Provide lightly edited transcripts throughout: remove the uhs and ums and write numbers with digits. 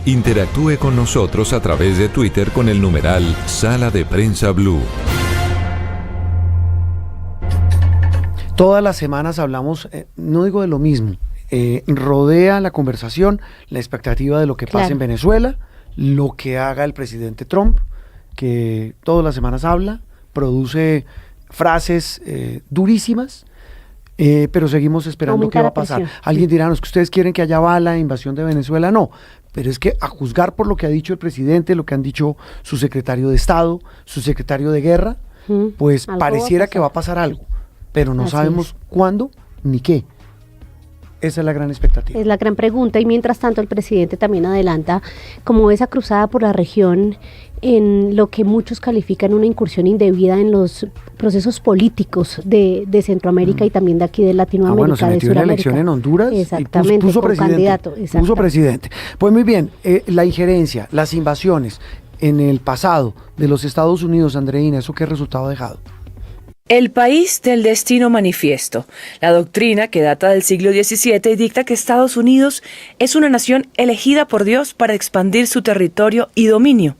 Interactúe con nosotros a través de Twitter con el numeral Sala de Prensa Blue. Todas las semanas hablamos, no digo de lo mismo, rodea la conversación la expectativa de lo que pasa en Venezuela, lo que haga el presidente Trump, que todas las semanas habla, produce frases durísimas, pero seguimos esperando qué va a pasar. Alguien dirá, no, es que ustedes quieren que haya bala, invasión de Venezuela, no, pero es que a juzgar por lo que ha dicho el presidente, lo que han dicho su secretario de Estado, su secretario de Guerra, pues pareciera que va a pasar algo, pero no sabemos cuándo ni qué. Esa es la gran expectativa. Es la gran pregunta, y mientras tanto el presidente también adelanta como esa cruzada por la región en lo que muchos califican una incursión indebida en los procesos políticos de Centroamérica y también de aquí de Latinoamérica. Bueno, se metió en la elección en Honduras y puso presidente. Puso presidente. Pues muy bien, la injerencia, las invasiones en el pasado de los Estados Unidos, Andreina, ¿eso qué resultado ha dejado? El país del destino manifiesto, la doctrina que data del siglo XVII y dicta que Estados Unidos es una nación elegida por Dios para expandir su territorio y dominio.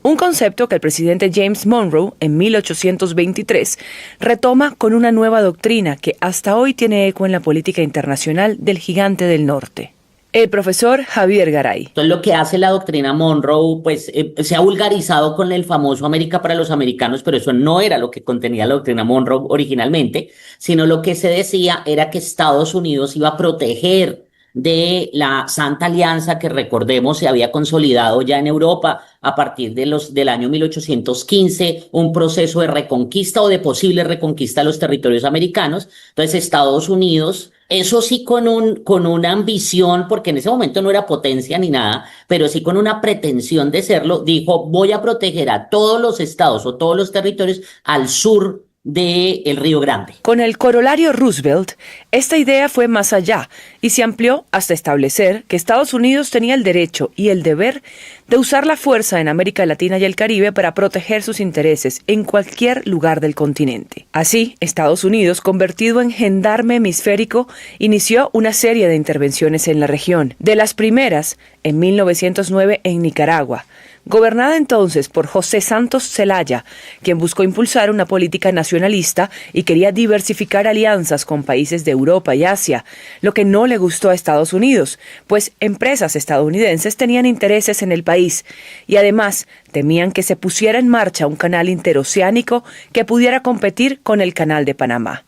Un concepto que el presidente James Monroe, en 1823, retoma con una nueva doctrina que hasta hoy tiene eco en la política internacional del gigante del norte. El profesor Javier Garay. Entonces, lo que hace la doctrina Monroe, pues se ha vulgarizado con el famoso América para los americanos, pero eso no era lo que contenía la doctrina Monroe originalmente, sino lo que se decía era que Estados Unidos iba a proteger de la Santa Alianza que, recordemos, se había consolidado ya en Europa a partir del año 1815, un proceso de reconquista o de posible reconquista de los territorios americanos. Entonces, Estados Unidos, eso sí con una ambición, porque en ese momento no era potencia ni nada, pero sí con una pretensión de serlo, dijo, voy a proteger a todos los estados o todos los territorios al sur del Río Grande. Con el corolario Roosevelt, esta idea fue más allá y se amplió hasta establecer que Estados Unidos tenía el derecho y el deber de usar la fuerza en América Latina y el Caribe para proteger sus intereses en cualquier lugar del continente. Así, Estados Unidos, convertido en gendarme hemisférico, inició una serie de intervenciones en la región. De las primeras, en 1909 en Nicaragua, gobernada entonces por José Santos Zelaya, quien buscó impulsar una política nacionalista y quería diversificar alianzas con países de Europa y Asia, lo que no le gustó a Estados Unidos, pues empresas estadounidenses tenían intereses en el país y además temían que se pusiera en marcha un canal interoceánico que pudiera competir con el Canal de Panamá.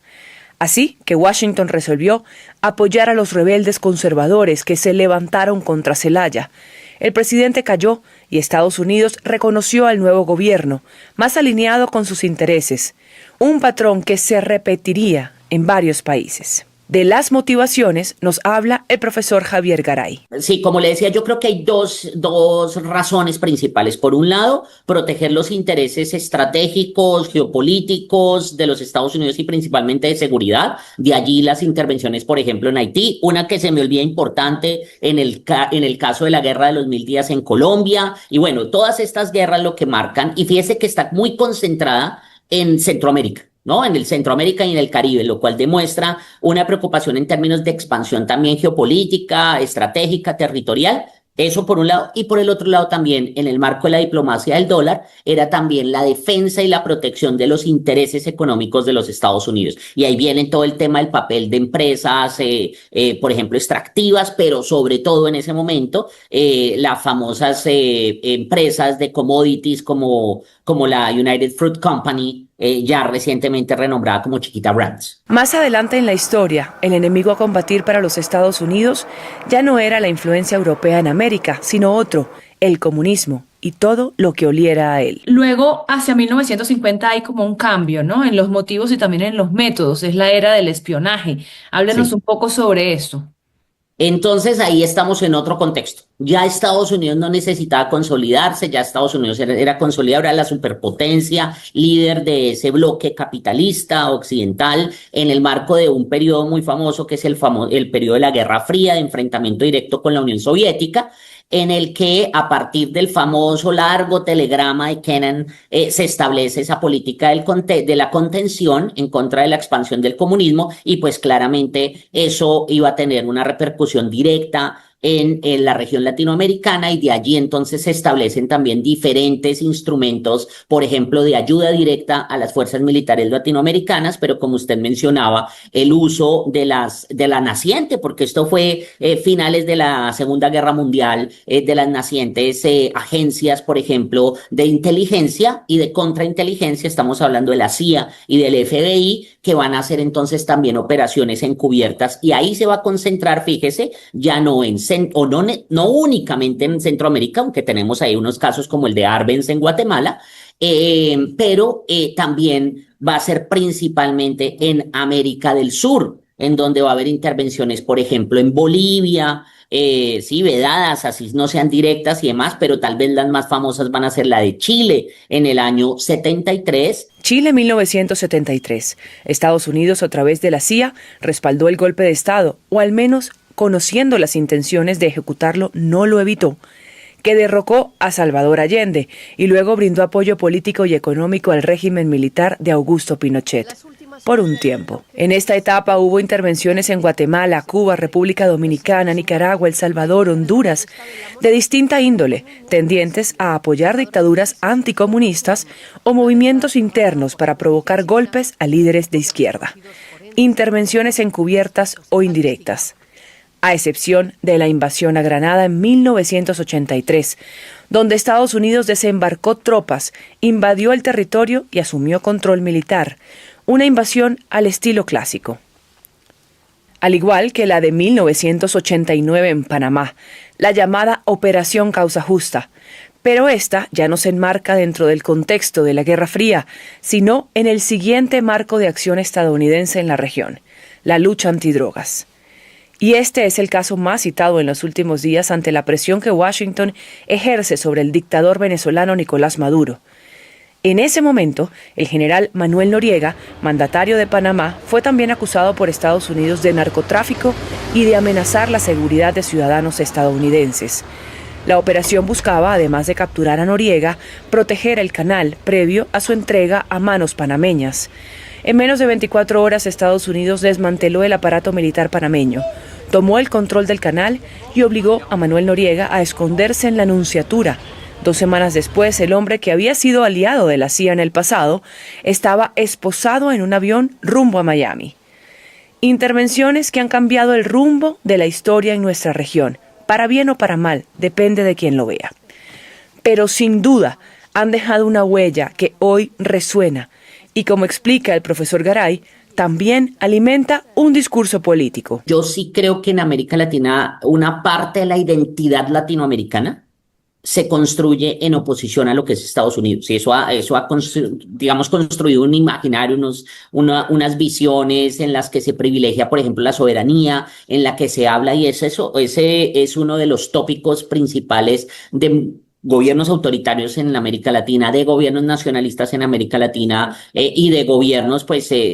Así que Washington resolvió apoyar a los rebeldes conservadores que se levantaron contra Zelaya. El presidente cayó y Estados Unidos reconoció al nuevo gobierno, más alineado con sus intereses, un patrón que se repetiría en varios países. De las motivaciones nos habla el profesor Javier Garay. Sí, como le decía, yo creo que hay dos razones principales. Por un lado, proteger los intereses estratégicos, geopolíticos de los Estados Unidos y principalmente de seguridad. De allí las intervenciones, por ejemplo, en Haití. Una que se me olvida importante en el caso de la guerra de los 1000 días en Colombia. Y bueno, todas estas guerras lo que marcan, y fíjese que está muy concentrada en Centroamérica, ¿no? En el Centroamérica y en el Caribe, lo cual demuestra una preocupación en términos de expansión también geopolítica, estratégica, territorial. Eso por un lado, y por el otro lado también, en el marco de la diplomacia del dólar, era también la defensa y la protección de los intereses económicos de los Estados Unidos. Y ahí viene todo el tema del papel de empresas, por ejemplo, extractivas, pero sobre todo en ese momento, las famosas empresas de commodities como la United Fruit Company, ya recientemente renombrada como Chiquita Brands. Más adelante en la historia, el enemigo a combatir para los Estados Unidos ya no era la influencia europea en América, sino otro, el comunismo y todo lo que oliera a él. Luego, hacia 1950 hay como un cambio, ¿no? En los motivos y también en los métodos. Es la era del espionaje. Háblenos un poco sobre esto. Entonces ahí estamos en otro contexto. Ya Estados Unidos no necesitaba consolidarse, ya Estados Unidos era consolidado, era la superpotencia, líder de ese bloque capitalista occidental en el marco de un periodo muy famoso que es el periodo de la Guerra Fría, de enfrentamiento directo con la Unión Soviética, en el que a partir del famoso largo telegrama de Kennan se establece esa política de la contención en contra de la expansión del comunismo y pues claramente eso iba a tener una repercusión directa en la región latinoamericana, y de allí entonces se establecen también diferentes instrumentos, por ejemplo, de ayuda directa a las fuerzas militares latinoamericanas, pero como usted mencionaba, el uso de la naciente, porque esto fue finales de la Segunda Guerra Mundial, de las nacientes agencias, por ejemplo, de inteligencia y de contrainteligencia. Estamos hablando de la CIA y del FBI, que van a hacer entonces también operaciones encubiertas, y ahí se va a concentrar, fíjese, ya no no únicamente en Centroamérica, aunque tenemos ahí unos casos como el de Arbenz en Guatemala, pero también va a ser principalmente en América del Sur, en donde va a haber intervenciones, por ejemplo, en Bolivia, sí, vedadas, así no sean directas y demás, pero tal vez las más famosas van a ser la de Chile en el año 73. Chile 1973. Estados Unidos, a través de la CIA, respaldó el golpe de Estado, o al menos, conociendo las intenciones de ejecutarlo, no lo evitó, que derrocó a Salvador Allende y luego brindó apoyo político y económico al régimen militar de Augusto Pinochet por un tiempo. En esta etapa hubo intervenciones en Guatemala, Cuba, República Dominicana, Nicaragua, El Salvador, Honduras, de distinta índole, tendientes a apoyar dictaduras anticomunistas o movimientos internos para provocar golpes a líderes de izquierda. Intervenciones encubiertas o indirectas, a excepción de la invasión a Granada en 1983, donde Estados Unidos desembarcó tropas, invadió el territorio y asumió control militar, una invasión al estilo clásico. Al igual que la de 1989 en Panamá, la llamada Operación Causa Justa, pero esta ya no se enmarca dentro del contexto de la Guerra Fría, sino en el siguiente marco de acción estadounidense en la región, la lucha antidrogas. Y este es el caso más citado en los últimos días ante la presión que Washington ejerce sobre el dictador venezolano Nicolás Maduro. En ese momento, el general Manuel Noriega, mandatario de Panamá, fue también acusado por Estados Unidos de narcotráfico y de amenazar la seguridad de ciudadanos estadounidenses. La operación buscaba, además de capturar a Noriega, proteger el canal previo a su entrega a manos panameñas. En menos de 24 horas, Estados Unidos desmanteló el aparato militar panameño, tomó el control del canal y obligó a Manuel Noriega a esconderse en la Nunciatura. 2 semanas después, el hombre que había sido aliado de la CIA en el pasado estaba esposado en un avión rumbo a Miami. Intervenciones que han cambiado el rumbo de la historia en nuestra región, para bien o para mal, depende de quien lo vea. Pero sin duda han dejado una huella que hoy resuena y, como explica el profesor Garay, también alimenta un discurso político. Yo sí creo que en América Latina una parte de la identidad latinoamericana se construye en oposición a lo que es Estados Unidos. Y eso ha construido un imaginario, unas visiones en las que se privilegia, por ejemplo, la soberanía, en la que se habla, y ese es uno de los tópicos principales de gobiernos autoritarios en América Latina, de gobiernos nacionalistas en América Latina, y de gobiernos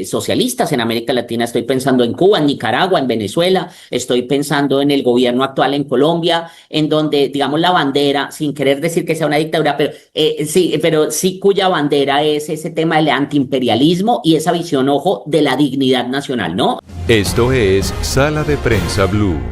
socialistas en América Latina. Estoy pensando en Cuba, en Nicaragua, en Venezuela, estoy pensando en el gobierno actual en Colombia, en donde, digamos, la bandera, sin querer decir que sea una dictadura, pero sí cuya bandera es ese tema del antiimperialismo y esa visión, ojo, de la dignidad nacional, ¿no? Esto es Sala de Prensa Blue.